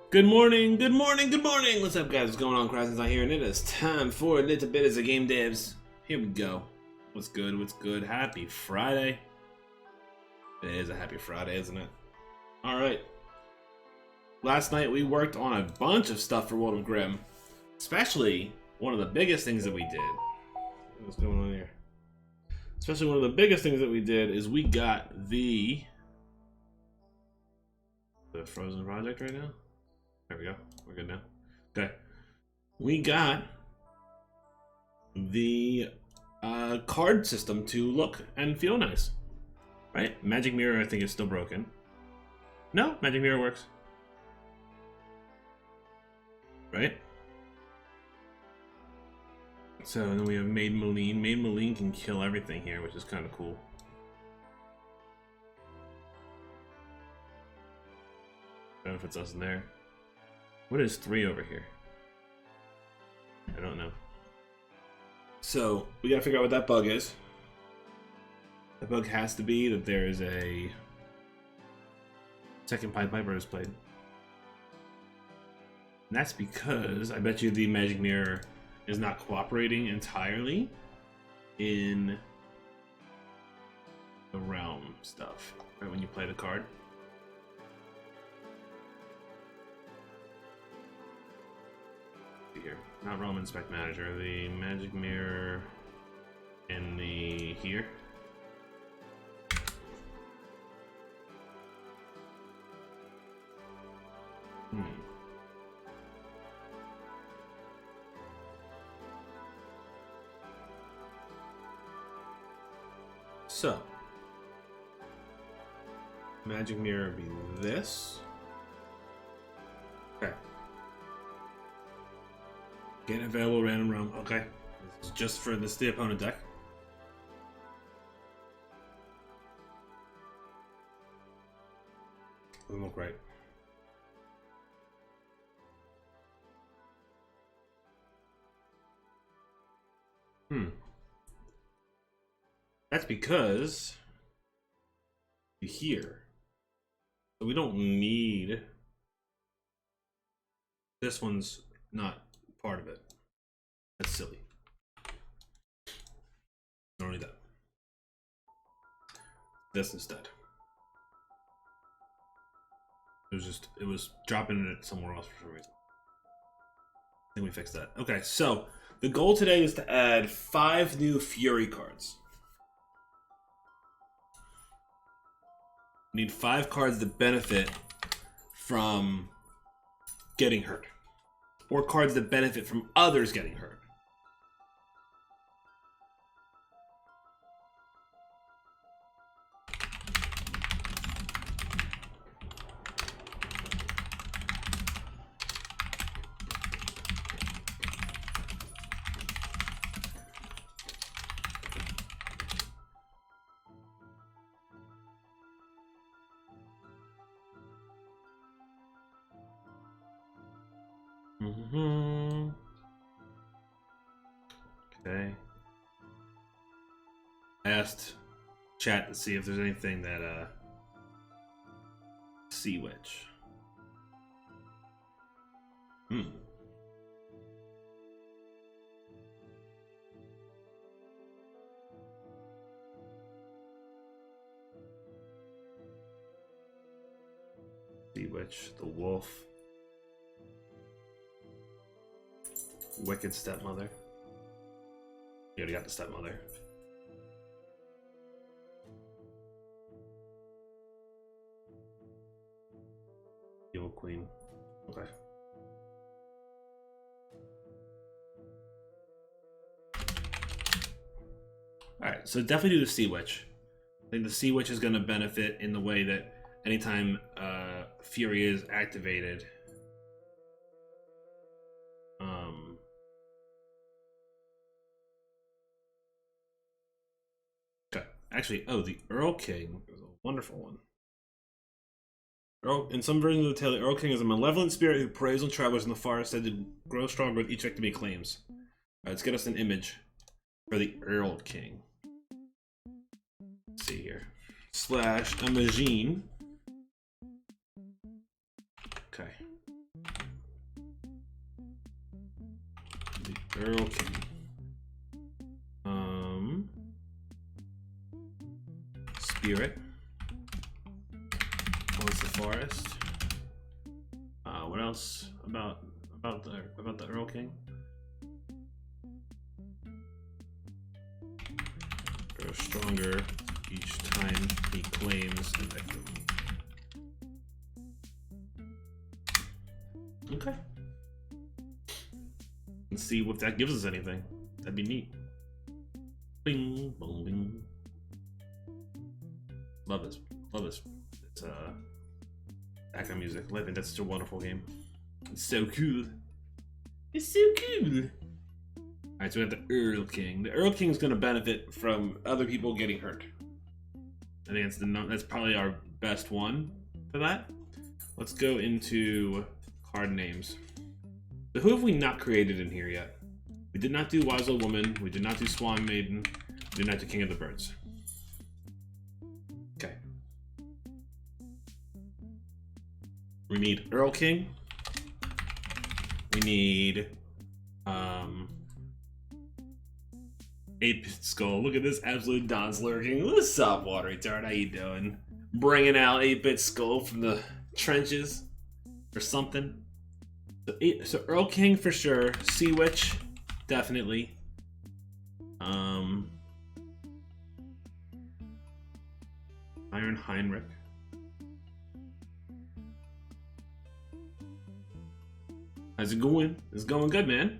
Good morning, good morning, good morning! What's up, guys? What's going on? Crassen's not here, and it is time for a little bit of game devs. Here we go. What's good? What's good? Happy Friday. It is a happy Friday, isn't it? Alright. Last night we worked on a bunch of stuff for World of Grimm. Especially one of the biggest things that we did. What's going on here? Especially one of the biggest things that we did is we got the frozen project right now. There we go. We're good now. Okay. We got the card system to look and feel nice. Right? Magic Mirror, I think, is still broken. No, Magic Mirror works. Right? So then we have Maid Maleen. Maid Maleen can kill everything here, which is kind of cool. Benefits us in there. What is 3 over here? I don't know. So, we gotta figure out what that bug is. The bug has to be that there is a second Pied Piper is played. And that's because I bet you the Magic Mirror is not cooperating entirely in the realm stuff, right when you play the card. Here, not Realm Inspect Manager, the Magic Mirror in the here. So, Magic Mirror would be this. Okay. Get available random realm. Okay. This is just for this the opponent deck. Doesn't look right. That's because here. So we don't need. This one's not part of it. That's silly. Don't need that. This instead. It was dropping it somewhere else for some reason. I think we fixed that. Okay, so the goal today is to add 5 new Fury cards. We need 5 cards that benefit from getting hurt, or cards that benefit from others getting hurt. Okay. I asked chat to see if there's anything that Sea Witch. Sea Witch, the wolf. Wicked Stepmother. You already got the Stepmother. Evil Queen. Okay. Alright, so definitely do the Sea Witch. I think the Sea Witch is going to benefit in the way that anytime Fury is activated, actually, the Earl King is a wonderful one. In some versions of the tale, the Earl King is a malevolent spirit who preys on travelers in the forest, said to grow stronger with each victory he claims. Alright, let's get us an image for the Earl King. Let's see here. /Imagine. Okay. Earl King. Spirit. What's the forest? What else about the Earl King? Grows stronger each time he claims the victim. Okay. Let's see if that gives us anything. That'd be neat. Bing, boom, bing. Love this. Love this. It's background music. I think that's such a wonderful game. It's so cool. It's so cool. Alright, so we have the Earl King. The Earl King's gonna benefit from other people getting hurt. I think that's probably our best one for that. Let's go into card names. So who have we not created in here yet? We did not do Wise Old Woman. We did not do Swan Maiden. We did not do King of the Birds. Okay. We need Earl King. We need 8-Bit Skull. Look at this absolute Don's lurking. What's up, Water Retard? How you doing? Bringing out 8-Bit Skull from the trenches or something. So Earl King for sure. Sea Witch, definitely. Iron Heinrich. How's it going? It's going good, man.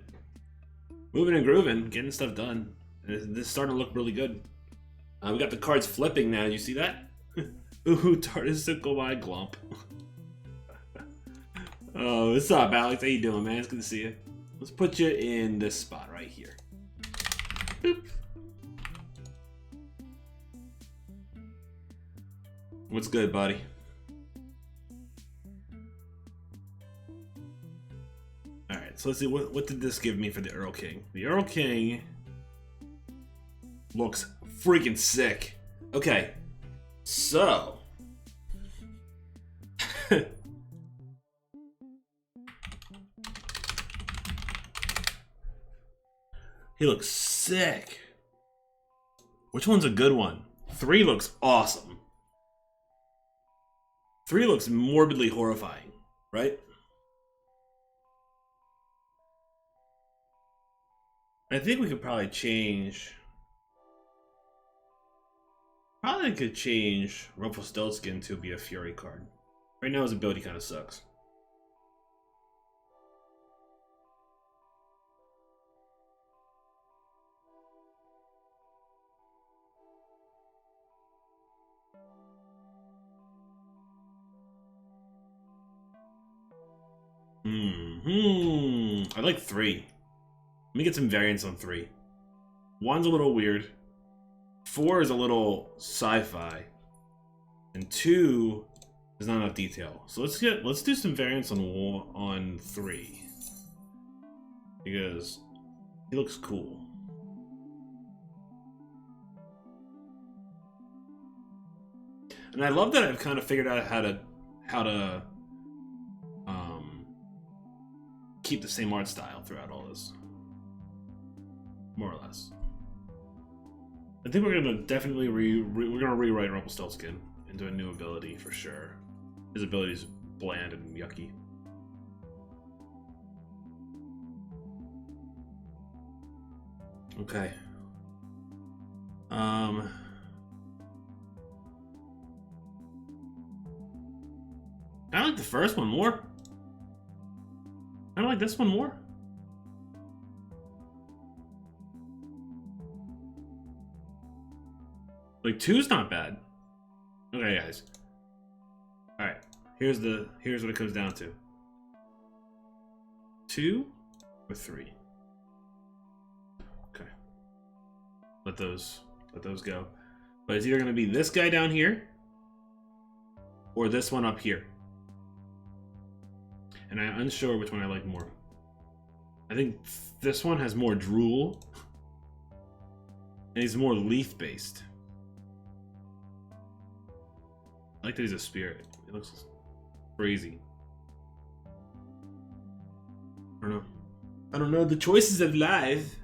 Moving and grooving, getting stuff done. This is starting to look really good. We got the cards flipping now. You see that? Ooh, Tartasicle by Glump. Oh, what's up, Alex? How you doing, man? It's good to see you. Let's put you in this spot right here. Boop. What's good, buddy? Alright, so let's see. What did this give me for the Earl King? The Earl King looks freaking sick. Okay, so... He looks sick. Which one's a good one? 3 looks awesome. 3 looks morbidly horrifying, right? I think we could probably change... Probably could change Rumpelstiltskin to be a Fury card. Right now his ability kind of sucks. I like 3. Let me get some variants on 3. 1's a little weird. 4 is a little sci-fi. And 2 is not enough detail. So let's do some variants on 3. Because he looks cool. And I love that I've kind of figured out how to keep the same art style throughout all this, more or less. I think we're gonna definitely rewrite Rumpelstiltskin into a new ability for sure. His ability is bland and yucky. Okay. I like the first one more. I like this one more. Like 2's not bad. Okay, guys. All right. Here's what it comes down to. 2 or 3. Okay. Let those go. But it's either gonna be this guy down here or this one up here. And I'm unsure which one I like more. I think this one has more drool. And he's more leaf-based. I like that he's a spirit. It looks crazy. I don't know. I don't know the choices of life.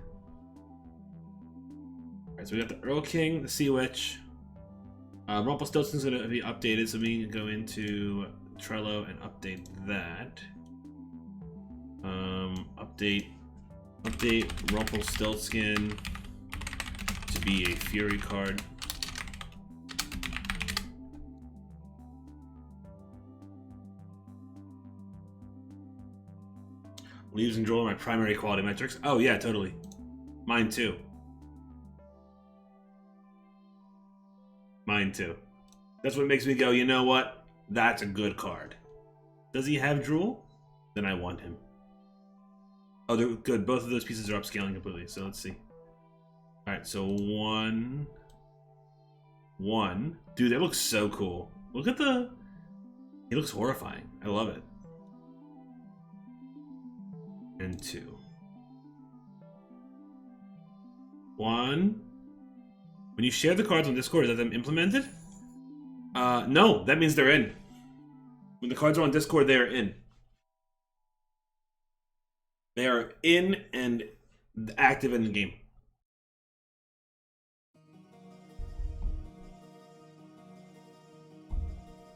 Alright, so we got the Earl King, the Sea Witch. Rumpelstiltskin's gonna be updated, so we can go into Trello and update that. Update Rumpelstiltskin to be a Fury card. Leaves and draw my primary quality metrics. Oh yeah, totally. Mine too. Mine too. That's what makes me go, you know what? That's a good card. Does he have Drool? Then I want him. Oh, they're good. Both of those pieces are upscaling completely, so let's see. Alright, so one. Dude, that looks so cool. Look at the... He looks horrifying. I love it. And 2. 1. When you share the cards on Discord, is that them implemented? No, that means they're in. When the cards are on Discord, they are in. They are in and active in the game.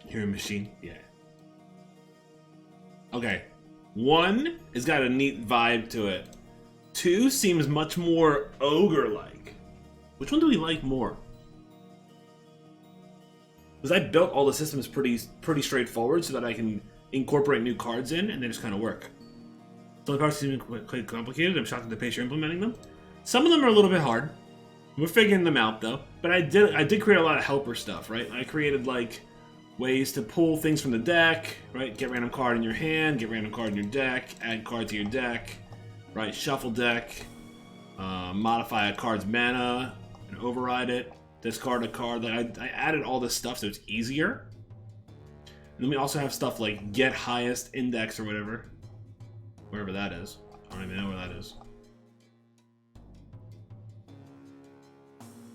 Hearing machine? Yeah. Okay. 1 has got a neat vibe to it. 2 seems much more ogre-like. Which one do we like more? Because I built all the systems pretty straightforward so that I can incorporate new cards in and they just kind of work. Some of the parts seem quite complicated. I'm shocked at the pace you're implementing them. Some of them are a little bit hard. We're figuring them out though. But I did create a lot of helper stuff, right? I created like ways to pull things from the deck, right? Get random card in your hand, get random card in your deck, add card to your deck, right? Shuffle deck, modify a card's mana and override it, discard a card. I added all this stuff so it's easier. And then we also have stuff like get highest index or whatever. Wherever that is. I don't even know where that is.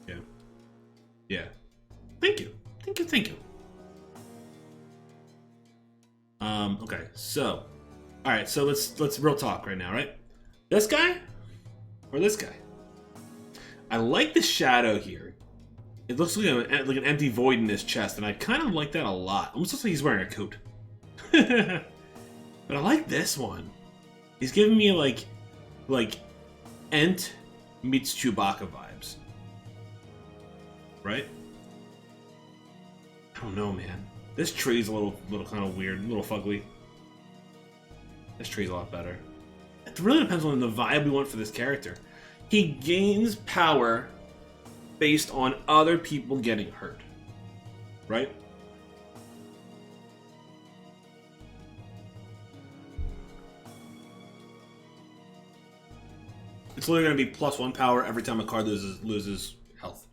Yeah. Yeah. Thank you. Thank you. Okay, so. Alright, so let's real talk right now, right? This guy? Or this guy? I like the shadow here. It looks like an empty void in his chest, and I kind of like that a lot. Almost looks like he's wearing a coat. But I like this one. He's giving me like Ent meets Chewbacca vibes. Right? I don't know, man. This tree's a little kind of weird, a little fugly. This tree's a lot better. It really depends on the vibe we want for this character. He gains power based on other people getting hurt. Right? It's literally going to be +1 power every time a card loses health.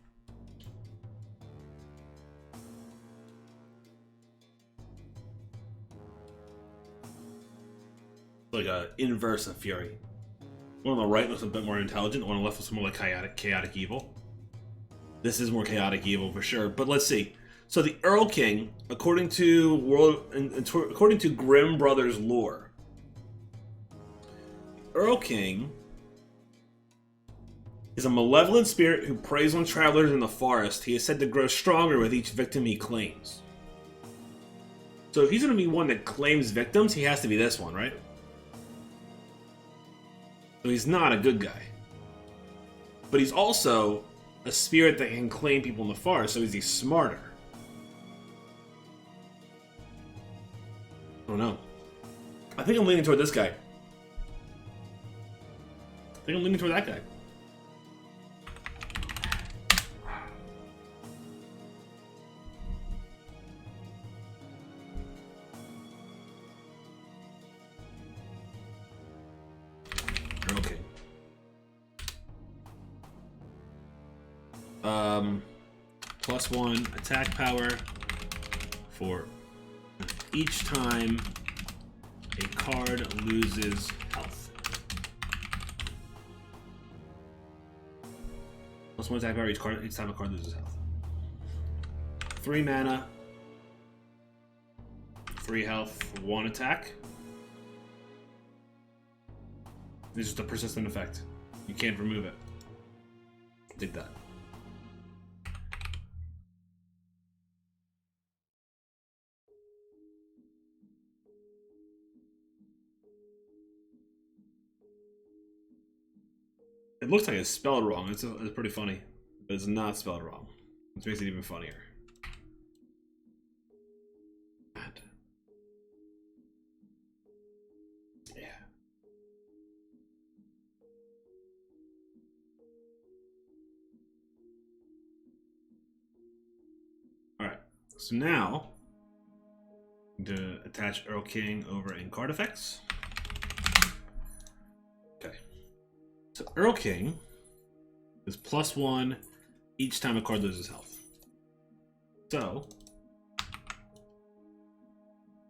Like a inverse of Fury. One on the right looks a bit more intelligent. The one on the left looks more like chaotic evil. This is more chaotic evil for sure. But let's see. So the Earl King, according to Grimm Brothers lore, Earl King is a malevolent spirit who preys on travelers in the forest. He is said to grow stronger with each victim he claims. So if he's going to be one that claims victims, he has to be this one, right? So he's not a good guy. But he's also a spirit that can claim people in the forest, so is he smarter? I don't know. I think I'm leaning toward this guy. I think I'm leaning toward that guy. Okay. +1 attack power for each time a card loses health. +1 attack power each time a card loses health. 3 mana, 3 health, 1 attack. It's just a persistent effect. You can't remove it. Dig that. It looks like it's spelled wrong. It's pretty funny, but it's not spelled wrong, which makes it even funnier. Yeah. All right. So now, to attach Earl King over in card effects. Okay. So Earl King is +1 each time a card loses health. So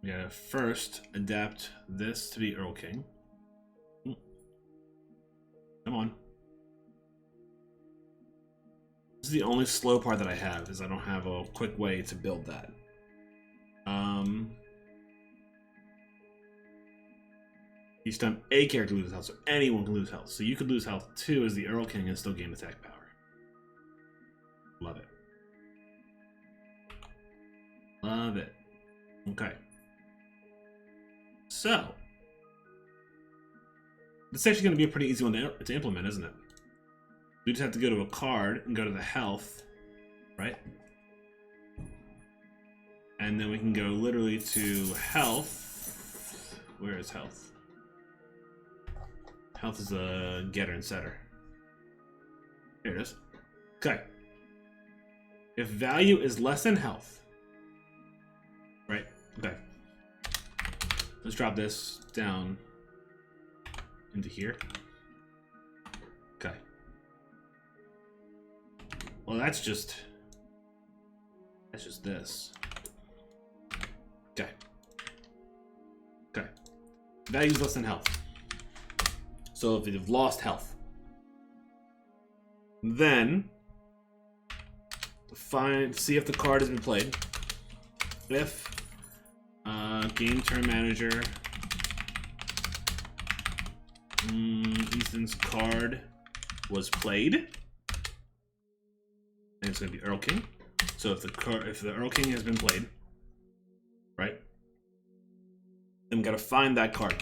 we gotta first adapt this to be Earl King. Come on. This is the only slow part that I have, is I don't have a quick way to build that. Each time a character loses health, so anyone can lose health. So you could lose health too as the Earl King and still gain attack power. Love it. Love it. Okay. So, this is actually going to be a pretty easy one to implement, isn't it? We just have to go to a card and go to the health, right? And then we can go literally to health. Where is health? Health is a getter and setter. Here it is. Okay. If value is less than health, right? Okay. Let's drop this down into here. Okay. Well, that's just this. Okay. Okay. Value is less than health. So if you've lost health, then see if the card has been played. If game turn manager, Ethan's card was played, and it's going to be Earl King. So if the Earl King has been played, right? Then we got to find that card.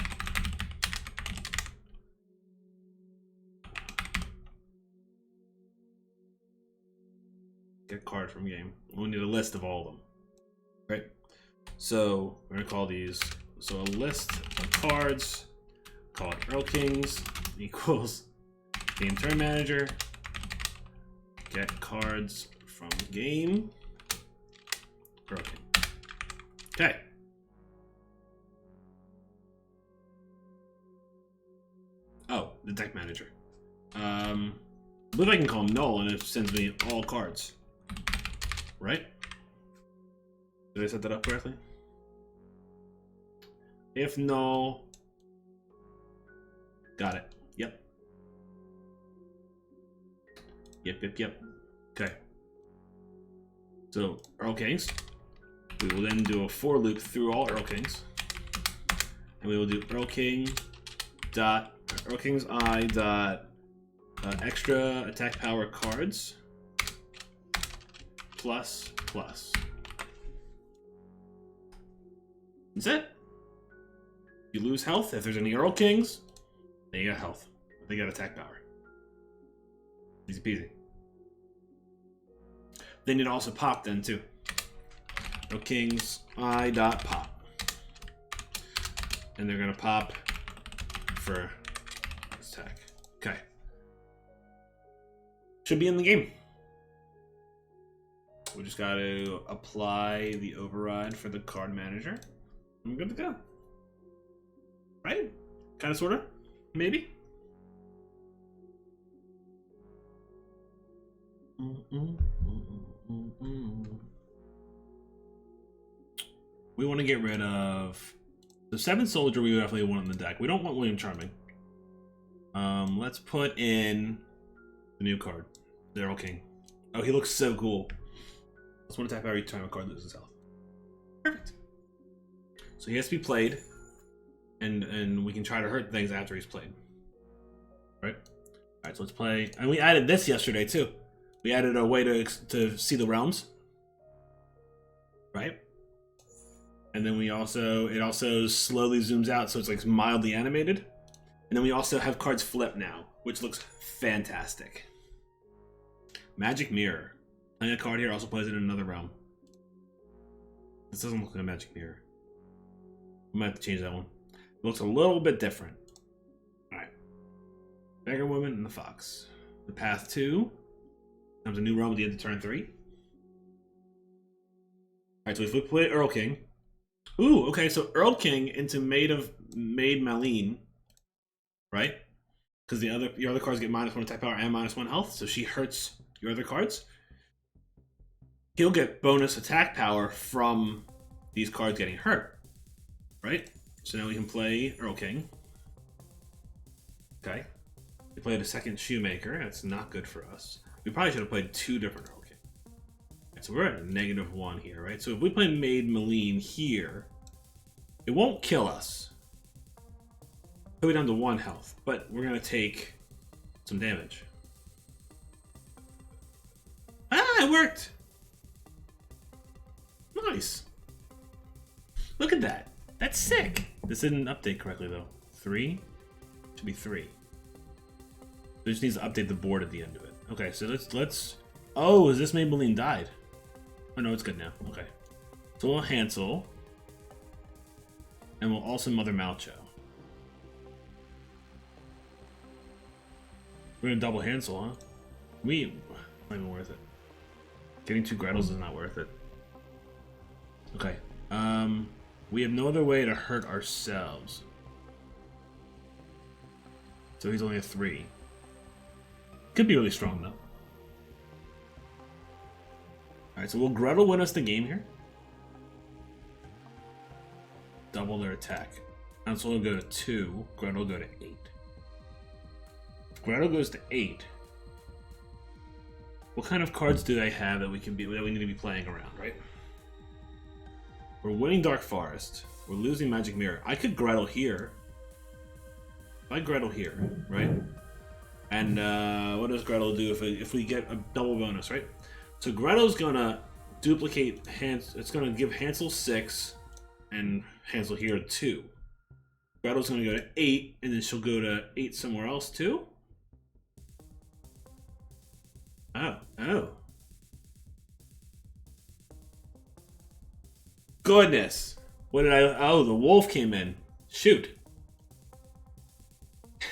Get card from game. We need a list of all of them, right? So we're gonna call these. So a list of cards. Call it Earl Kings equals game turn manager. Get cards from game. Earl King. Okay. Oh, the deck manager. I believe I can call null and it sends me all cards. Right? Did I set that up correctly? If null. Got it. Yep. Yep. Okay. So, Earl Kings. We will then do a for loop through all Earl Kings. And we will do Earl King dot Earl King's I dot extra attack power cards plus. That's it. You lose health. If there's any Earl Kings, they got health. They got attack power. Easy peasy. They need to also pop then too. Earl Kings I dot pop. And they're gonna pop for attack. Okay. Should be in the game. We just got to apply the override for the card manager. I'm good to go. Right? Kind of, sort of? Maybe? We want to get rid of the 7th soldier. We definitely want in the deck. We don't want William Charming. Let's put in the new card, the Earl King. Oh, he looks so cool. Let's one attack every time a card loses health. Perfect. So he has to be played, and we can try to hurt things after he's played. right? All right, so let's play. And we added this yesterday too. We added a way to see the realms, right? And then it also slowly zooms out, so it's like mildly animated. And then we also have cards flip now, which looks fantastic. Magic Mirror. Playing a card here also plays it in another realm. This doesn't look like a Magic Mirror. We might have to change that one. It looks a little bit different. Alright. Beggar Woman and the Fox. The Path 2. Comes a new realm at the end of turn 3. Alright, so if we play Earl King. Ooh, okay, so Earl King into Maid Malene. Right? Because your other cards get -1 attack power and -1 health, so she hurts your other cards. He'll get bonus attack power from these cards getting hurt. Right? So now we can play Earl King. Okay. We played a second Shoemaker. That's not good for us. We probably should have played 2 different Earl King. Right, so we're at -1 here, right? So if we play Maid Malene here, it won't kill us. Put me down to 1 health, but we're gonna take some damage. Ah, it worked! Nice. Look at that. That's sick. This didn't update correctly though. 3? Should be 3. It just needs to update the board at the end of it. Okay, so let's. Oh, is this Maybelline died? Oh no, it's good now. Okay. So we'll Hansel. And we'll also Mother Malcho. We're gonna double Hansel, huh? Not even worth it. Getting 2 Gretels is not worth it. Okay. We have no other way to hurt ourselves. So he's only a 3. Could be really strong though. Alright, so will Gretel win us the game here? Double their attack. Hansel will go to 2, Gretel will go to 8. If Gretel goes to 8, what kind of cards do they have that we need to be playing around, right? We're winning Dark Forest. We're losing Magic Mirror. I could Gretel here. If I Gretel here, right? And what does Gretel do if we get a double bonus, right? So Gretel's gonna duplicate it's gonna give Hansel 6 and Hansel here 2. Gretel's gonna go to 8, and then she'll go to 8 somewhere else too. Oh. Goodness. What did I... Oh, the wolf came in. Shoot.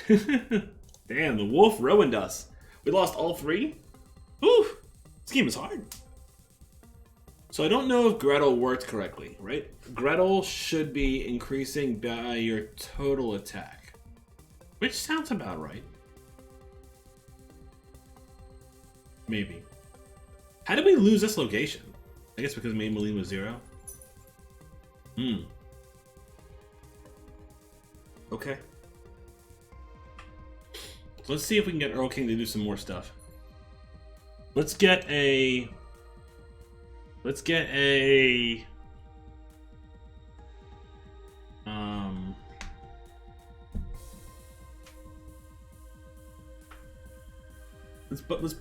Damn, the wolf ruined us. We lost all 3? Whew. This game is hard. So I don't know if Gretel worked correctly, right? Gretel should be increasing by your total attack. Which sounds about right. Maybe. How did we lose this location? I guess because Maybelline was 0. Okay. So let's see if we can get Earl King to do some more stuff. Let's get a... Let's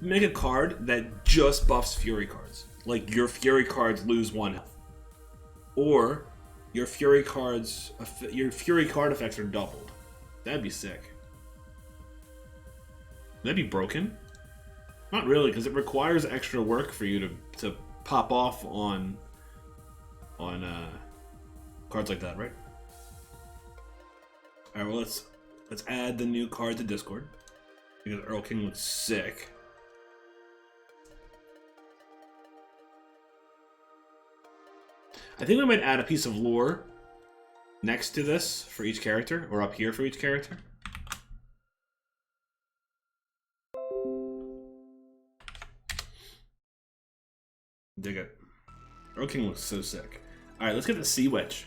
make a card that just buffs Fury cards. Like your Fury cards lose 1 health. Or your Fury card effects are doubled. That'd be sick. That'd be broken. Not really, because it requires extra work for you to pop off on cards like that, right? All right, well let's add the new card to Discord because Earl King looks sick. I think we might add a piece of lore next to this for each character, or up here for each character. Dig it. Earl King looks so sick. Alright, let's get the Sea Witch.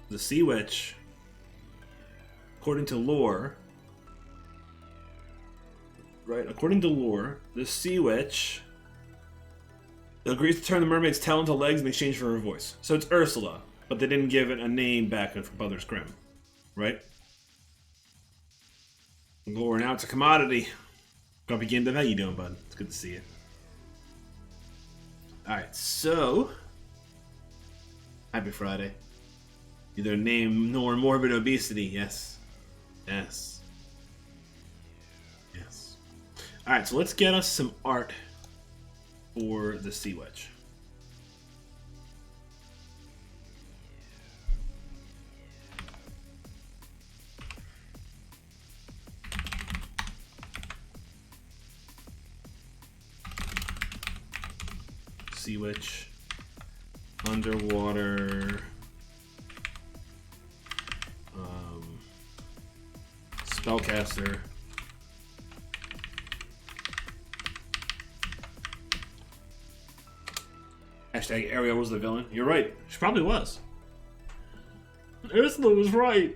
The Sea Witch, according to lore, right, according to lore, the Sea Witch agrees to turn the mermaid's tail into legs in exchange for her voice. So it's Ursula. But they didn't give it a name back from Brothers Grimm, right? We're now to Commodity. Grumpy Game Dev, how you doing, bud? It's good to see you. Alright, so... Happy Friday. Neither name nor morbid obesity, yes. Yes. Yes. Alright, so let's get us some art for the Sea Witch. Sea Witch, underwater, spellcaster, hashtag Ariel was the villain. You're right, she probably was. Ursula was right.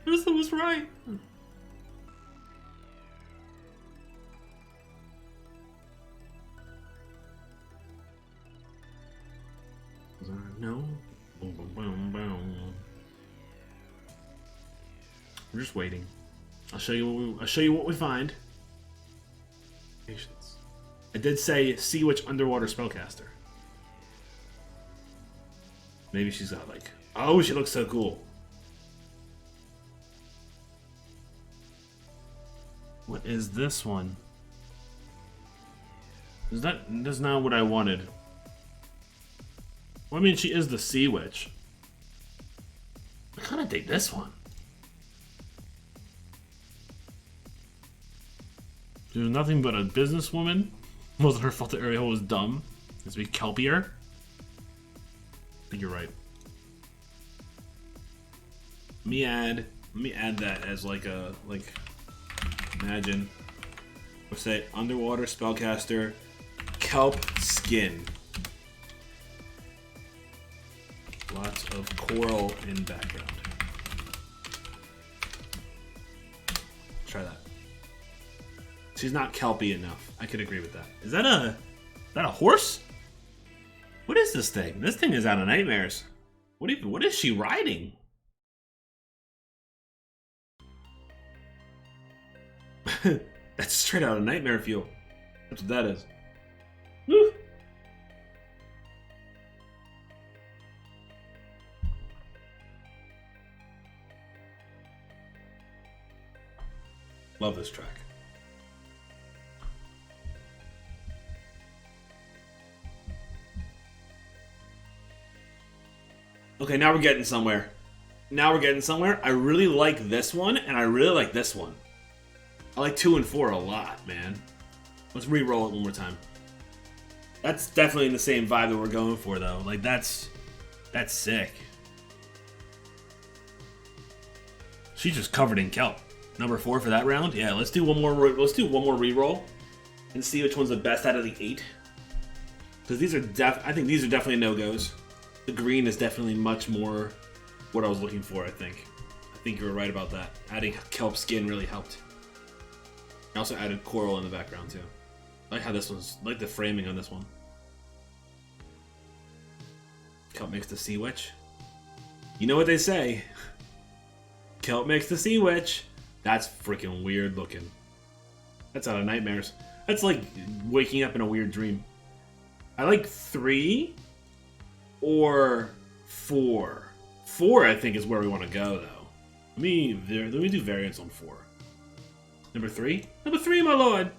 Ursula was right. No. Boom, boom, boom, boom. We're just waiting. I'll show you what we find. Patience. I did say Sea Witch underwater spellcaster. Maybe she's got like, oh, she looks so cool. What is this one? That's not what I wanted. Well, I mean, she is the Sea Witch. I kind of dig this one. She was nothing but a businesswoman. It wasn't her fault that Ariel was dumb. It's to be kelpier. I think you're right. Let me add that as like imagine. We'll say underwater spellcaster, kelp skin. Lots of coral in background. Try that. She's not kelpy enough. I could agree with that. Is that a horse? What is this thing? This thing is out of nightmares. What is she riding? That's straight out of Nightmare Fuel. That's what that is. Woo! Love this track. Okay, now we're getting somewhere. I really like this one, and I really like this one. I like 2 and 4 a lot, man. Let's re-roll it one more time. That's definitely the same vibe that we're going for, though. Like, that's sick. She's just covered in kelp. Number 4 for that round. Yeah, let's do one more. Let's do one more re-roll and see which one's the best out of the 8. Because these are I think these are definitely no-goes. The green is definitely much more what I was looking for. I think you were right about that. Adding kelp skin really helped. I also added coral in the background too. I like how this one's, I like the framing on this one. Kelp makes the Sea Witch. You know what they say. Kelp makes the Sea Witch. That's freaking weird looking. That's out of Nightmares. That's like waking up in a weird dream. I like 3 or 4. 4 I think is where we want to go though. Let me do variants on 4. Number 3? Number 3, my lord!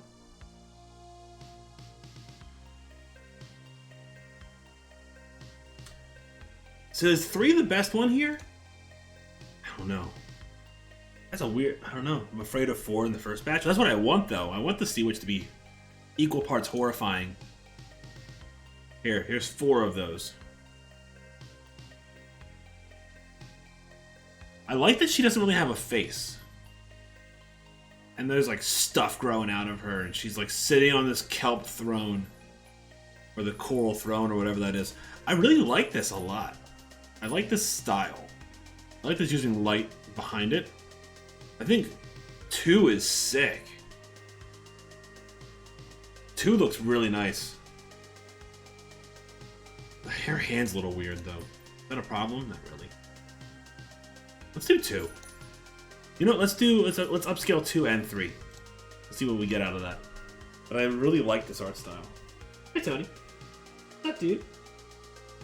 So is 3 the best one here? I don't know. That's a weird... I don't know. I'm afraid of 4 in the first batch. That's what I want, though. I want the Sea Witch to be equal parts horrifying. Here's 4 of those. I like that she doesn't really have a face. And there's like stuff growing out of her, and she's like sitting on this kelp throne. Or the coral throne, or whatever that is. I really like this a lot. I like this style. I like this using light behind it. I think 2 is sick. 2 looks really nice. Her hand's a little weird, though. Is that a problem? Not really. Let's do 2. You know what? Let's upscale 2 and 3. Let's see what we get out of that. But I really like this art style. Hey, Tony. What's up, dude?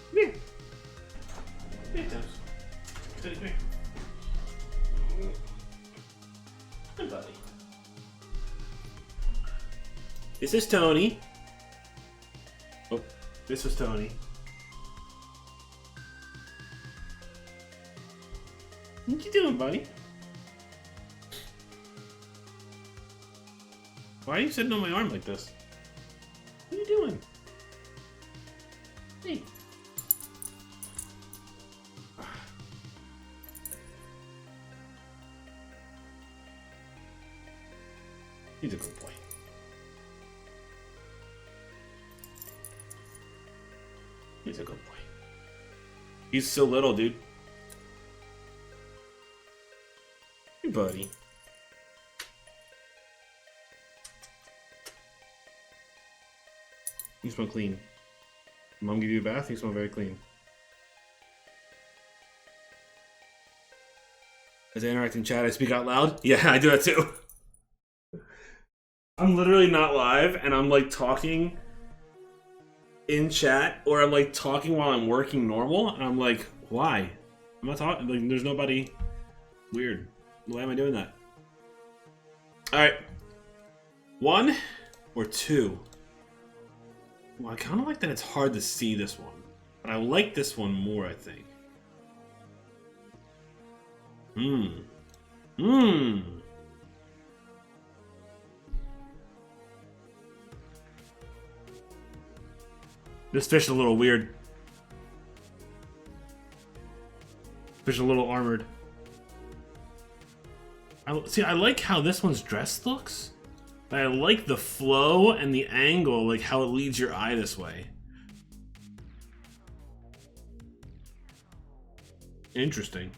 Come here. Come here, Tones. Tony, come here. Hi, buddy. This is Tony. Oh, this is Tony. What you doing, buddy? Why are you sitting on my arm like this? What are you doing? Hey. He's a good boy. He's a good boy. He's so little, dude. Hey, buddy. You smell clean. Mom give you a bath, you smell very clean. As I interact in chat, I speak out loud? Yeah, I do that too. I'm literally not live, and I'm like talking in chat, or I'm like talking while I'm working normal, and I'm like, why? I'm not talking, like, there's nobody. Weird. Why am I doing that? Alright. 1 or 2? Well, I kind of like that it's hard to see this one. But I like this one more, I think. This fish is a little weird. Fish is a little armored. I like how this one's dress looks. But I like the flow and the angle, like how it leads your eye this way. Interesting.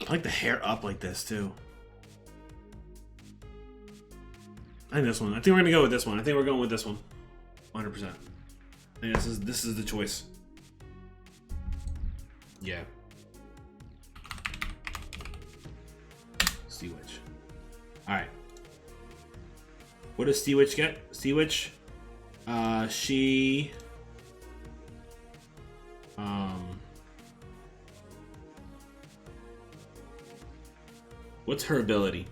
I like the hair up like this too. I think this one. I think we're gonna go with this one. I think we're going with this one. 100%. I think this is the choice. Yeah. Sea Witch. Alright. What does Sea Witch get? Sea Witch, she... What's her ability?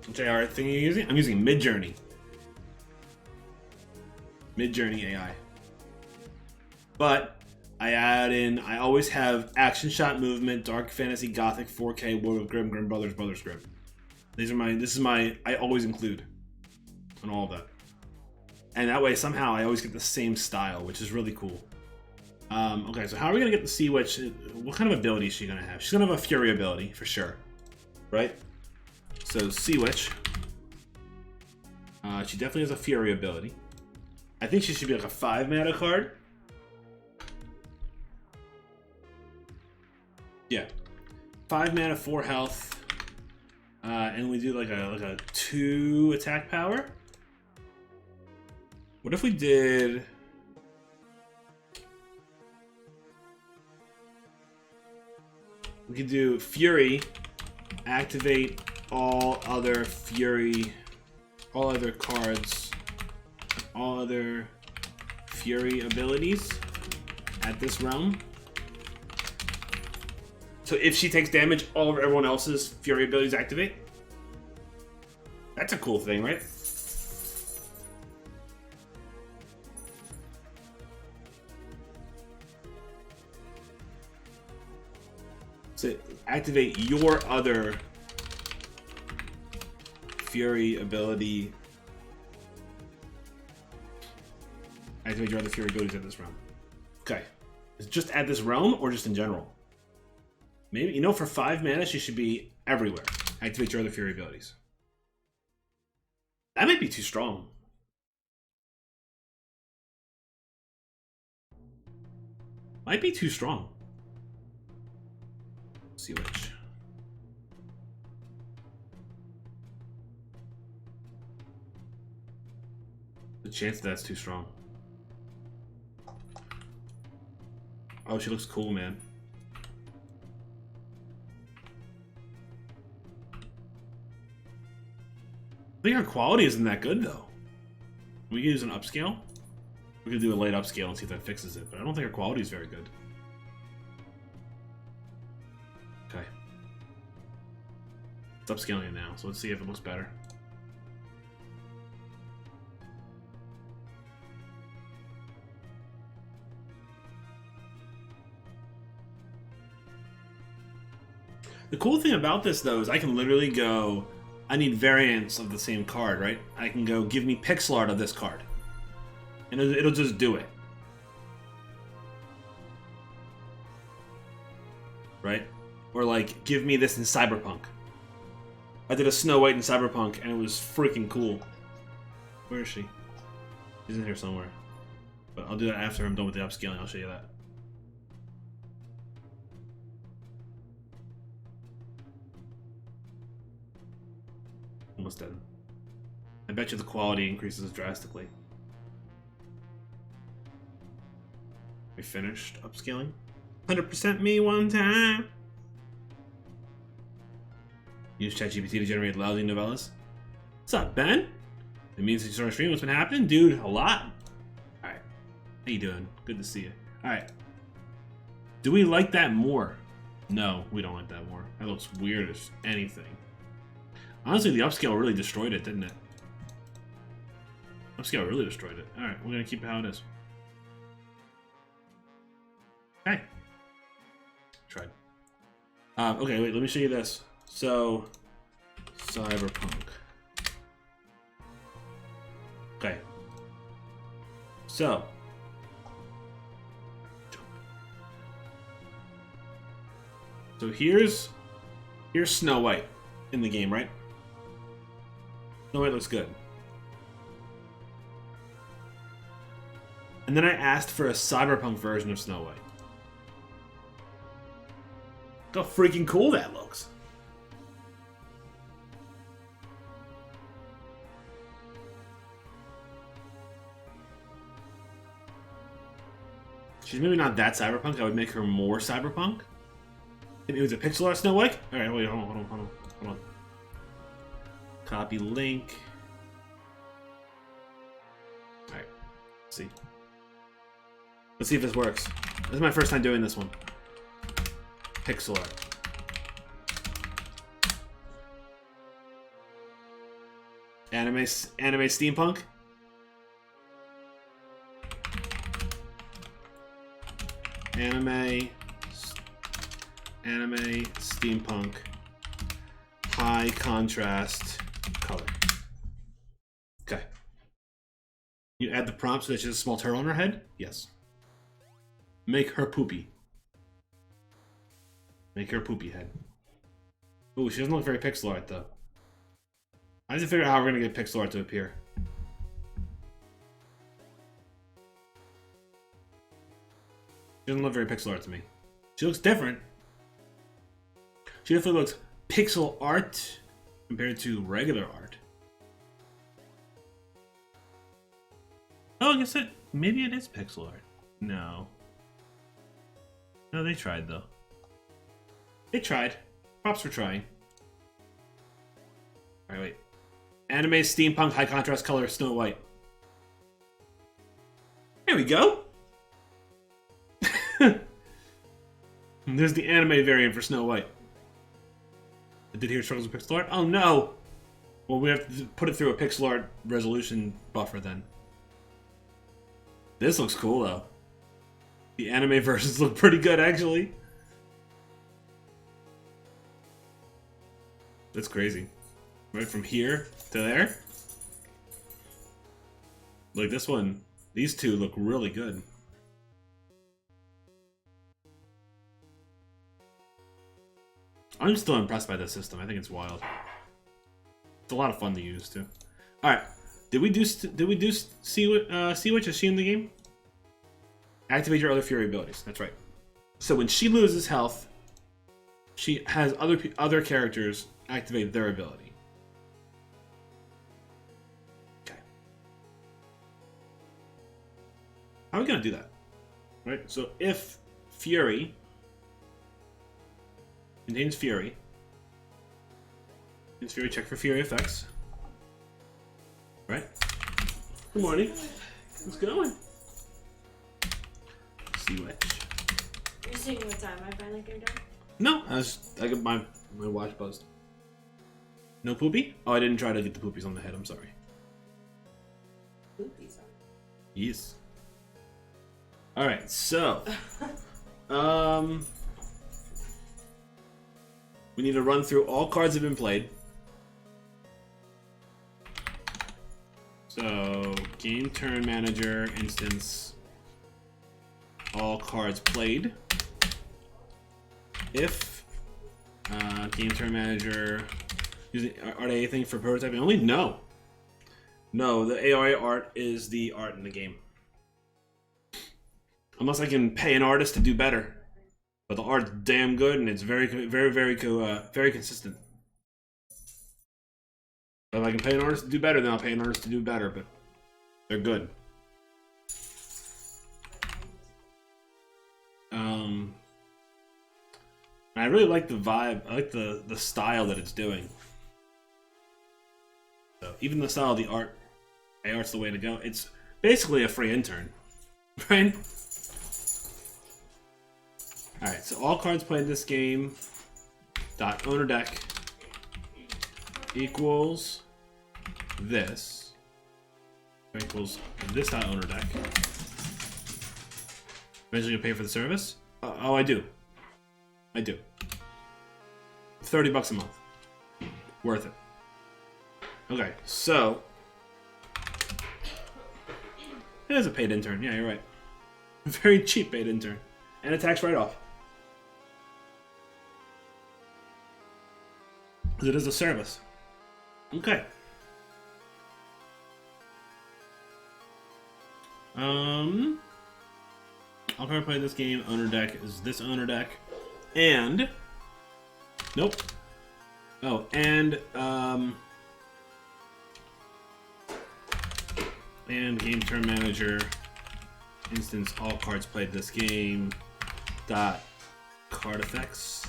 Which AR thing are you using? I'm using Mid-Journey. Mid-Journey AI. But I always have Action Shot Movement, Dark Fantasy, Gothic, 4K, World of Grimm, Grimm Brothers, Grimm. This is my, I always include on all of that. And that way, somehow, I always get the same style, which is really cool. Okay, so how are we gonna get the Sea Witch? What kind of ability is she gonna have? She's gonna have a Fury ability, for sure. Right? So, Sea Witch. She definitely has a Fury ability. I think she should be like a 5 mana card. Yeah. 5 mana, 4 health. And we do like a 2 attack power. What if we did... We could do Fury, activate all other Fury, all other cards, all other Fury abilities at this realm. So if she takes damage, all of everyone else's Fury abilities activate. That's a cool thing, right? So activate your other Fury ability. Activate your other Fury abilities at this realm. Okay. Is it just at this realm or just in general? Maybe, you know, for 5 mana, she should be everywhere. Activate your other Fury abilities. That might be too strong. Might be too strong. Sea Witch. The chance that's too strong. Oh, she looks cool, man. I think her quality isn't that good, though. We can use an upscale. We could do a late upscale and see if that fixes it, but I don't think her quality is very good. Okay. It's upscaling it now, so let's see if it looks better. The cool thing about this, though, is I can literally go, I need variants of the same card, right? I can go, give me pixel art of this card. And it'll just do it. Right? Or like, give me this in Cyberpunk. I did a Snow White in Cyberpunk, and it was freaking cool. Where is she? She's in here somewhere. But I'll do that after I'm done with the upscaling, I'll show you that. Almost done. I bet you the quality increases drastically. We finished upscaling. 100% me one time. Use ChatGPT to generate lousy novellas. What's up, Ben? It means that you started streaming. What's been happening? Dude, a lot. Alright. How you doing? Good to see you. Alright. Do we like that more? No, we don't like that more. That looks weird as anything. Honestly, the upscale really destroyed it, didn't it? Upscale really destroyed it. Alright, we're gonna keep it how it is. Okay. Tried. Okay, wait, let me show you this. So, Cyberpunk. Okay. So. So here's Snow White in the game, right? Snow White looks good. And then I asked for a Cyberpunk version of Snow White. Look how freaking cool that looks. She's maybe not that cyberpunk. I would make her more cyberpunk. If it was a pixel art Snow White. All right, wait, hold on. Copy link. All right, let's see. Let's see if this works. This is my first time doing this one. Pixel art. Anime steampunk. Anime steampunk, high contrast color. Okay. You add the prompt so that she has a small turtle on her head? Yes. Make her poopy. Make her poopy head. Ooh, she doesn't look very pixel art though. I have to figure out how we're gonna get pixel art to appear. She doesn't look very pixel art to me. She looks different. She definitely looks pixel art compared to regular art. Oh, I guess maybe it is pixel art. No. No, they tried though. They tried. Props for trying. Alright, wait. Anime steampunk high contrast color Snow White. There we go. There's the anime variant for Snow White. Did he struggles with pixel art? Oh no! Well, we have to put it through a pixel art resolution buffer then. This looks cool though. The anime versions look pretty good actually. That's crazy. Right from here to there. Like this one, these two look really good. I'm still impressed by this system. I think it's wild. It's a lot of fun to use too. All right, did we do Sea Witch? Is she in the game? Activate your other Fury abilities. That's right. So when she loses health, she has other characters activate their ability. Okay. How are we gonna do that? Right. So if Fury contains Fury, check for Fury effects. Right. Good morning. How's it going? See which. You're seeing what time I finally came down? No, I got my watch buzzed. No poopy? Oh, I didn't try to get the poopies on the head. I'm sorry. Poopies on. Yes. All right. So, we need to run through all cards that have been played. So, game turn manager instance. All cards played. If game turn manager using are they anything for prototyping only? No. No, the AI art is the art in the game. Unless I can pay an artist to do better, but the art's damn good and it's very consistent. But if I can pay an artist to do better, then I'll pay an artist to do better. But they're good. I really like the vibe. I like the style that it's doing. So even the style of the art, art's the way to go. It's basically a free intern, right? All right. So all cards played this game. Dot owner deck equals this. Equals this dot owner deck. Eventually, gonna pay for the service. Oh, I do. I do. $30 a month. Worth it. Okay, so it is a paid intern. Yeah, you're right. Very cheap paid intern, and a tax write-off. Because it is a service. Okay. I'll try to play this game. Owner deck is this owner deck. And nope. Oh, and game turn manager instance all cards played this game dot card effects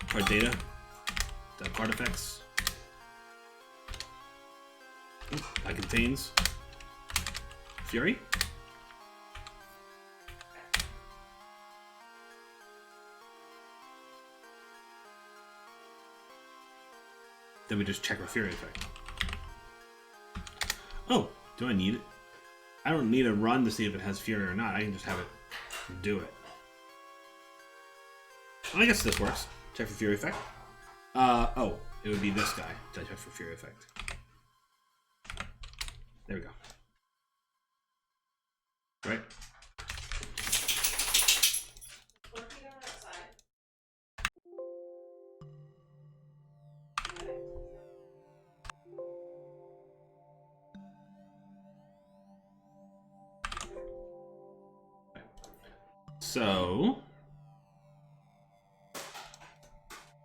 card data dot card effects that contains Fury. Then we just check our Fury effect. Oh, do I need it? I don't need a run to see if it has Fury or not. I can just have it do it. I guess this works. Check for Fury effect. Oh, it would be this guy to check for Fury effect. There we go. Right? So,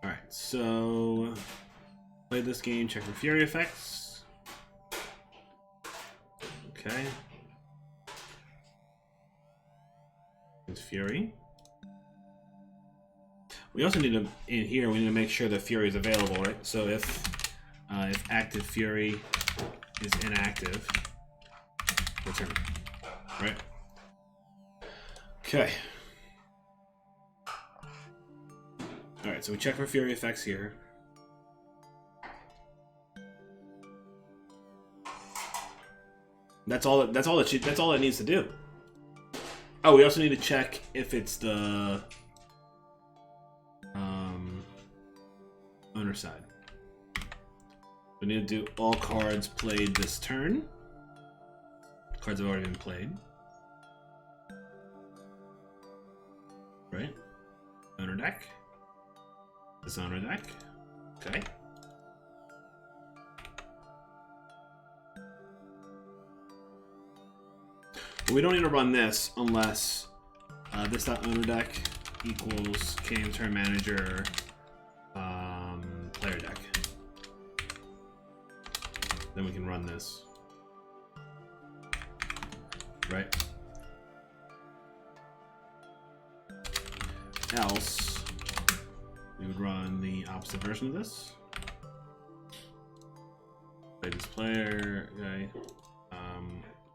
alright, so play this game, check for Fury effects. Okay. It's Fury. We also need to, in here, we need to make sure the Fury is available, right? So if active Fury is inactive, return, right? Okay. Alright, so we check for Fury effects here. That's all it needs to do. Oh, we also need to check if it's the owner side. We need to do all cards played this turn. Cards have already been played. Right? Owner deck. This owner deck. Okay. But we don't need to run this unless this.owner deck equals game turn manager player deck. Then we can run this. Right? else, we would run the opposite version of this. Play this player, okay.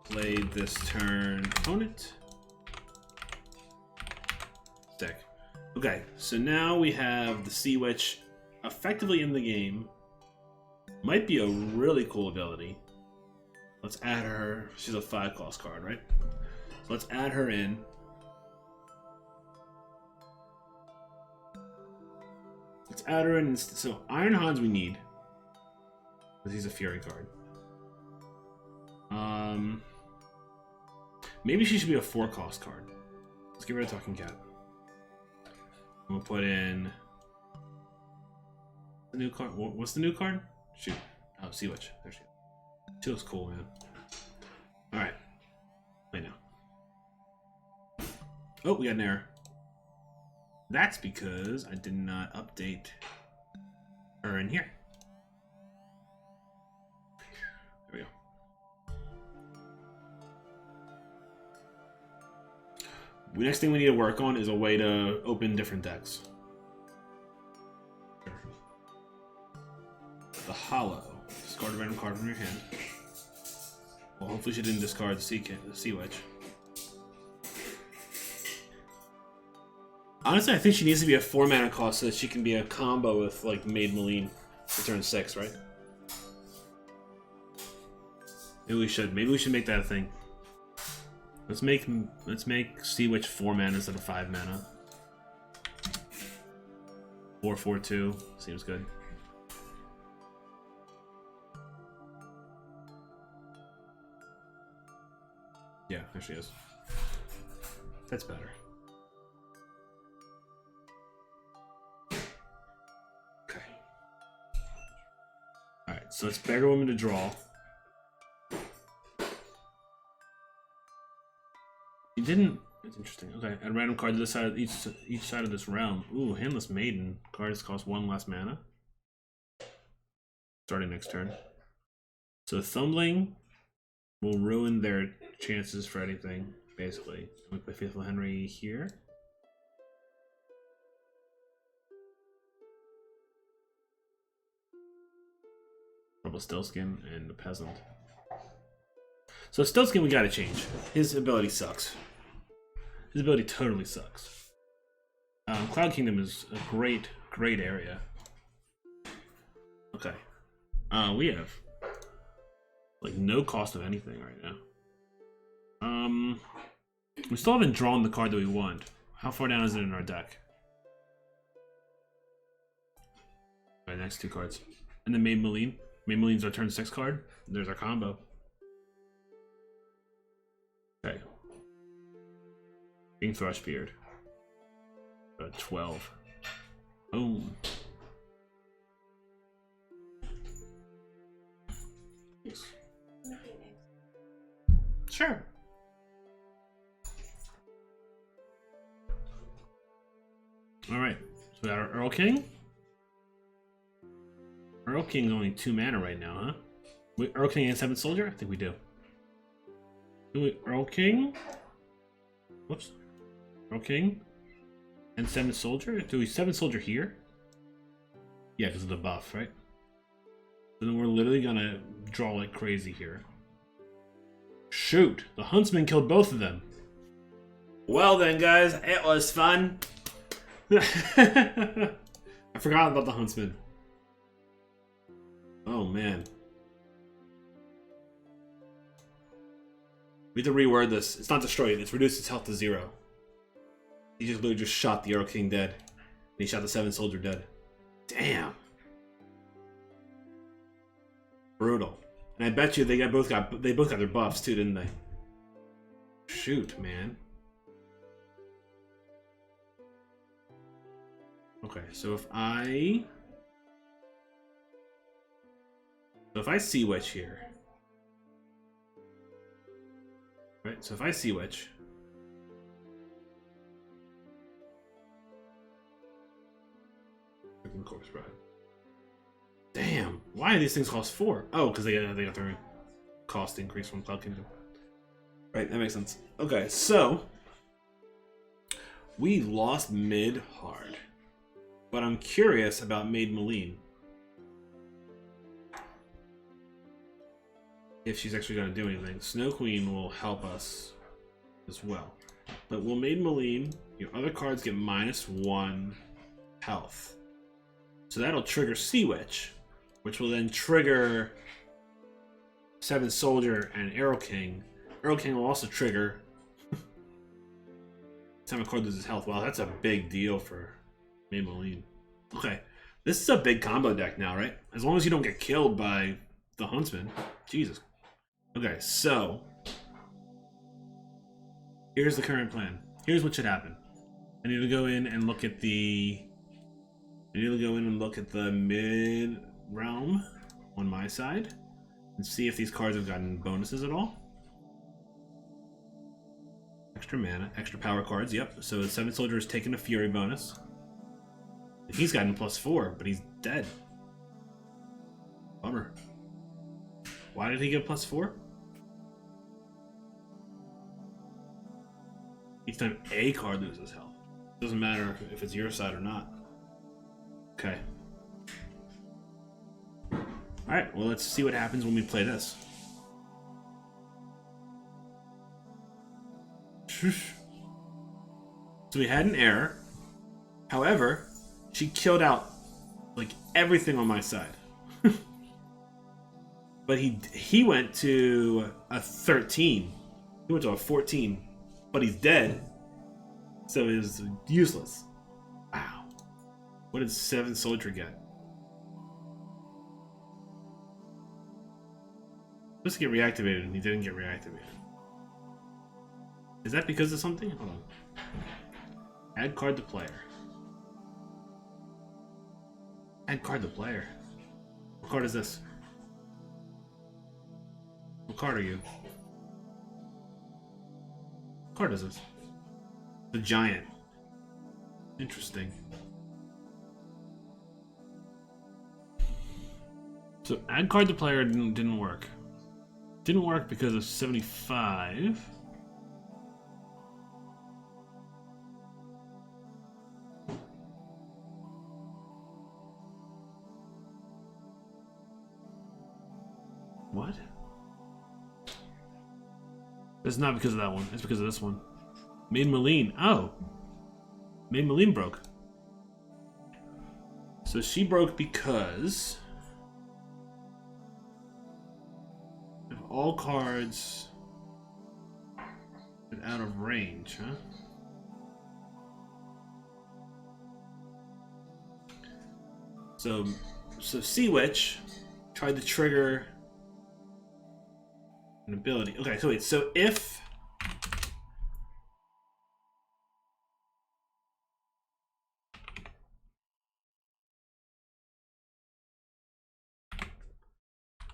Play this turn opponent. Deck. Okay, so now we have the Sea Witch effectively in the game. Might be a really cool ability. Let's add her. She's a 5-cost card, right? So let's add her in. Let's add her in. So Iron Hans we need, because he's a Fury card. Maybe she should be a 4-cost card. Let's get rid of Talking Cat. We'll put in the new card. What's the new card? Shoot. Oh, Sea Witch. There she is. She looks cool, man. Alright. Wait now. Oh, we got an error. That's because I did not update her in here. There we go. The next thing we need to work on is a way to open different decks. The Hollow. Discard a random card from your hand. Well, hopefully she didn't discard the Sea Witch. Honestly, I think she needs to be a 4-mana cost so that she can be a combo with, like, Maid Maleen for turn 6, right? Maybe we should. Maybe we should make that a thing. Let's make Sea Witch 4 mana instead of 5 mana. 4/4/2 seems good. Yeah, there she is. That's better. Okay. Alright, so it's Beggar Woman to draw. You didn't. It's interesting. Okay, add a random card to the side of each side of this realm. Ooh, Handless Maiden. Cards cost 1 less mana. Starting next turn. So Thumbling will ruin their chances for anything, basically. We play Faithful Henry here. Trouble Stillskin and the Peasant. So Stillskin we gotta change. His ability sucks. His ability totally sucks. Cloud Kingdom is a great area. Okay. We have like no cost of anything right now. We still haven't drawn the card that we want. How far down is it in our deck? Alright, next 2 cards. And then Maid Maleen. Maid Maleen's our turn 6 card. There's our combo. Okay. King Thrushbeard. 12. Boom. Yes. Sure. Alright. So we got our Earl King. Earl King's only 2 mana right now, huh? Wait, Earl King and 7th Soldier? I think we do. Earl King? Whoops. Earl King and 7th Soldier? Do we 7th Soldier here? Yeah, because of the buff, right? So then we're literally gonna draw like crazy here. Shoot! The Huntsman killed both of them. Well then, guys, it was fun. I forgot about the Huntsman. Oh man. We have to reword this. It's not destroyed, it's reduced its health to 0. He just literally just shot the Earl King dead. And he shot the 7th Soldier dead. Damn. Brutal. And I bet you they both got their buffs too, didn't they? Shoot, man. Okay, so if I Sea Witch here. Right, so if I Sea Witch. Corpse Bride. Damn, why do these things cost 4? Oh, because they got their cost increase from Cloud Kingdom. Right, that makes sense. Okay, so We lost mid hard. But I'm curious about Maid Maline. If she's actually going to do anything. Snow Queen will help us as well. But will Maid Maline, your other cards get -1 health. So that'll trigger Sea Witch, which will then trigger 7 Soldier and Arrow King. Arrow King will also trigger time a card loses health. Wow, that's a big deal for Maid Maline. Okay, this is a big combo deck now, right? As long as you don't get killed by the Huntsman. Jesus. Okay, so here's the current plan. Here's what should happen. I need to go in and look at the mid realm on my side and see if these cards have gotten bonuses at all. Extra mana, extra power cards, yep. So the 7 Soldier is taking a Fury bonus. He's gotten +4, but he's dead. Bummer. Why did he get +4? Each time a card loses health. Doesn't matter if it's your side or not. Okay. Alright, well let's see what happens when we play this. So we had an error. However, she killed out like everything on my side. But he went to a 13. He went to a 14. But he's dead. So it's useless. Wow. What did 7 Soldier get? Supposed to get reactivated and he didn't get reactivated. Is that because of something? Hold on. Add card to player. Add card to player. What card is this? What card are you? What card is this? The Giant. Interesting. So add card to player didn't work. Didn't work because of 75. What? It's not because of that one. It's because of this one. Maid Maline. Oh. Maid Maline broke. So she broke because if all cards are out of range, huh? So Sea Witch tried to trigger an ability. Okay, so wait, so if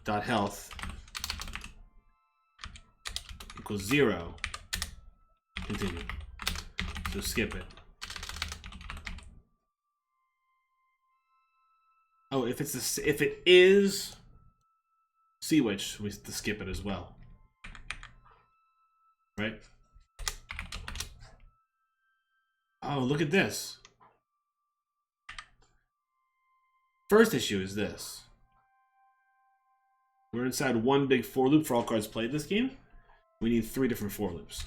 dot health equals 0, continue. So skip it. Oh, if it is Sea Witch, we have to skip it as well. Right? Oh, look at this. First issue is this. We're inside one big for loop for all cards played this game. We need 3 different for loops.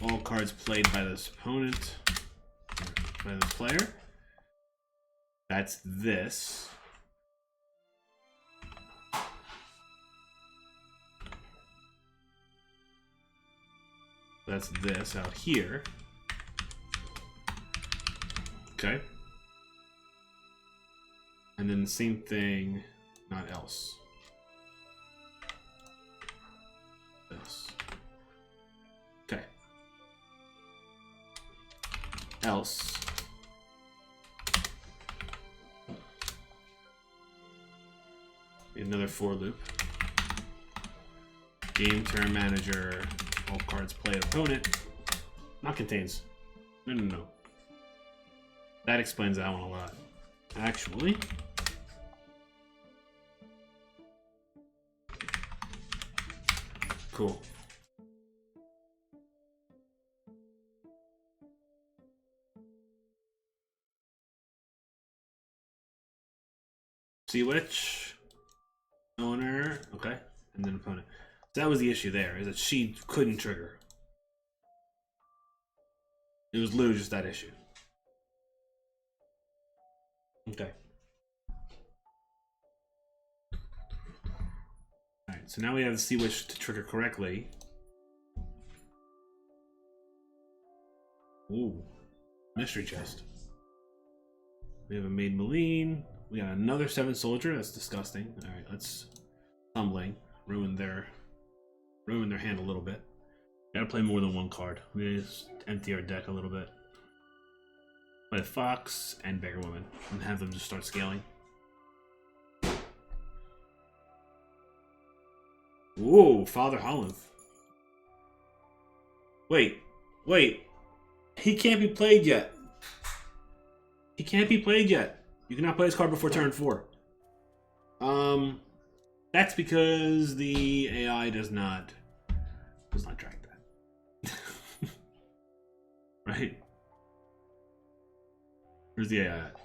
All cards played by this opponent, by the player. That's this. That's this out here. Okay. And then the same thing, not else. This. Okay. Else. Another for loop. Game turn manager. All cards played opponent. Not contains. No. That explains that one a lot. Actually. Cool. Sea Witch. Owner. Okay. And then opponent. So that was the issue there, is that she couldn't trigger. It was literally just that issue. Okay. Alright, so now we have the Sea Witch to trigger correctly. Ooh. Mystery chest. We have a Maid Maline. We got another 7 soldier. That's disgusting. Alright, let's tumbling. Ruin their hand a little bit. Gotta play more than one card. We just empty our deck a little bit. Play Fox and Beggar Woman and have them just start scaling. Whoa, Father Holland. Wait. He can't be played yet. He can't be played yet. You cannot play this card before turn 4. That's because the AI does not track that. Right? Where's the AI at?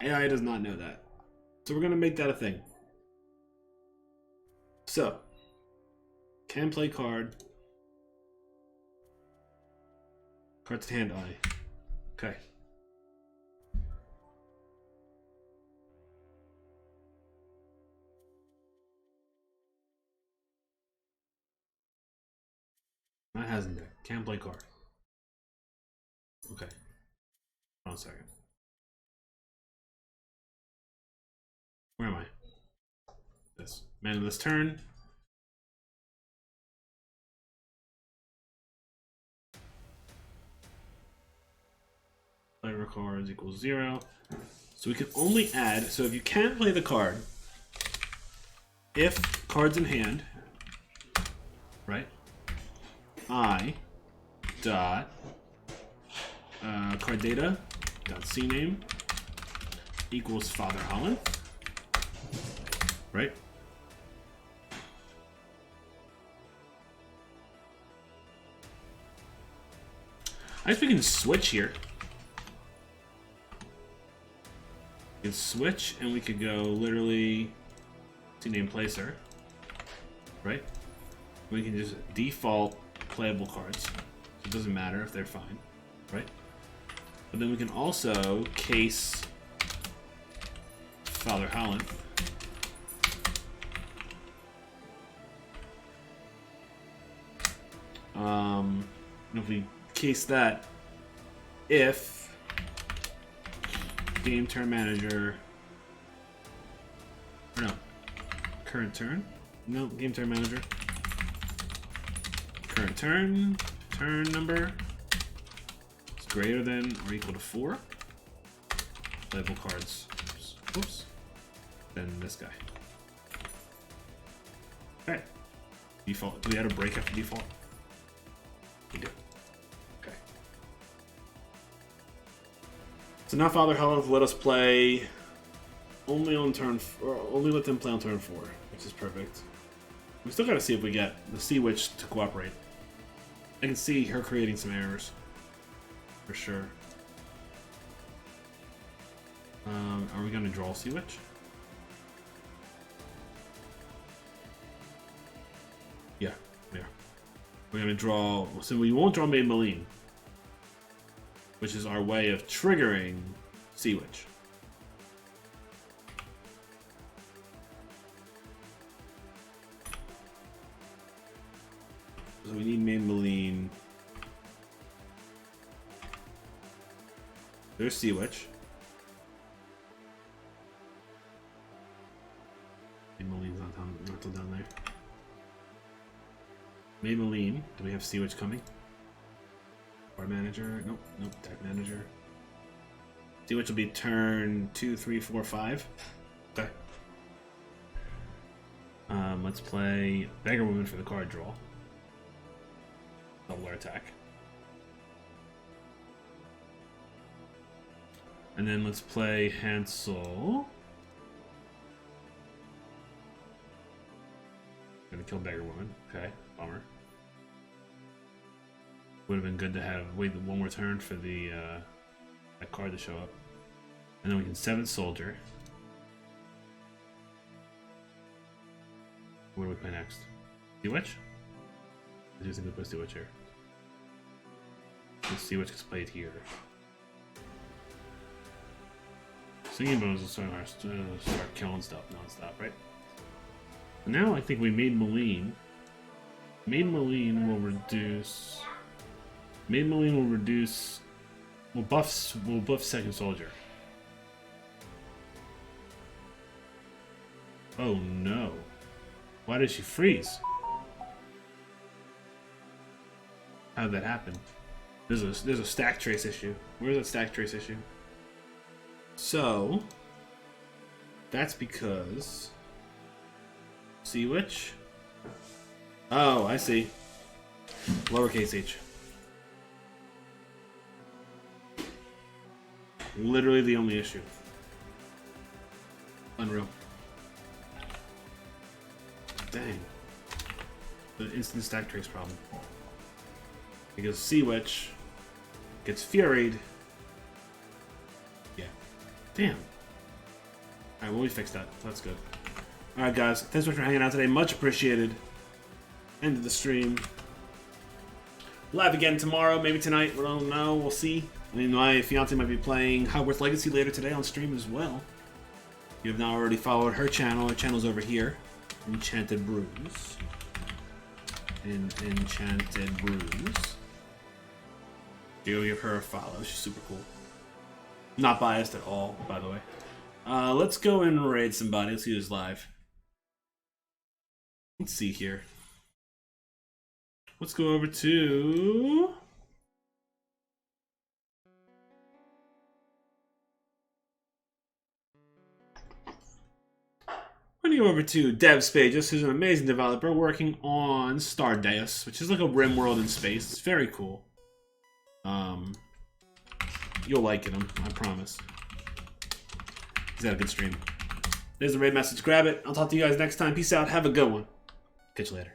AI does not know that. So we're gonna make that a thing. So, can play card. Cards in hand, eye. Okay. That hasn't deck. Can play card. Okay. Hold on a second. Where am I? This. Man of this turn. Player cards equals 0. So we can only add, so if you can play the card, if cards in hand, right? I dot card data dot cname equals Father Holland, right? I guess we can switch here. We can switch and we could go literally cname placer, right? We can just default playable cards. It doesn't matter if they're fine, right? But then we can also case Father Holland. And if we case that, if game turn manager, or no, current turn, no, game turn manager. Current turn number is greater than or equal to 4. Playable cards. Oops. Then this guy. Okay. Default. Do we add a break after default? We do. Okay. So now Father Holland let us play only on turn, or only let them play on turn 4, which is perfect. We still gotta see if we get the Sea Witch to cooperate. I can see her creating some errors. For sure. Are we gonna draw Sea Witch? Yeah, we are. We're gonna draw, so we won't draw Maid Maline, which is our way of triggering Sea Witch. So we need Maid Maline. There's Sea Witch. Maid Maline's not till down there. Maid Maline. Do we have Sea Witch coming? Card manager? Nope. Deck manager. Sea Witch will be turn 2, 3, 4, 5. Okay. Let's play Beggar Woman for the card draw. Double our attack. And then let's play Hansel. Gonna kill Beggar Woman. Okay, bummer. Would have been good to have wait one more turn for the that card to show up. And then we can 7 soldier. What do we play next? Sea Witch? I do think we play Sea Witch here. The Sea Witch gets played here. Singing Bones will start killing stuff non-stop, right? Now I think we made Maline. Made Maline will reduce. Made Maline will reduce. Will buff Second Soldier. Oh no! Why did she freeze? How did that happen? There's a stack trace issue. Where's that stack trace issue? So that's because Sea Witch. Oh, I see. Lowercase h. Literally the only issue. Unreal. Dang. The instant stack trace problem. Because Sea Witch gets furied. Yeah. Damn. Alright, well we fixed that. That's good. Alright guys, thanks so much for hanging out today. Much appreciated. End of the stream. Live again tomorrow, maybe tonight. We don't know. We'll see. I mean, my fiance might be playing Hogwarts Legacy later today on stream as well. If you have not already followed her channel's over here. Enchanted Brews. Enchanted Brews. Go give her a follow. She's super cool. Not biased at all, by the way. Let's go and raid somebody. Let's see who's live. Let's see here. Let's go over to... We're going to go over to DevSpages, who's an amazing developer working on Stardeus, which is like a Rim world in space. It's very cool. You'll like it, I promise. He's had a good stream. There's the raid message. Grab it. I'll talk to you guys next time. Peace out. Have a good one. Catch you later.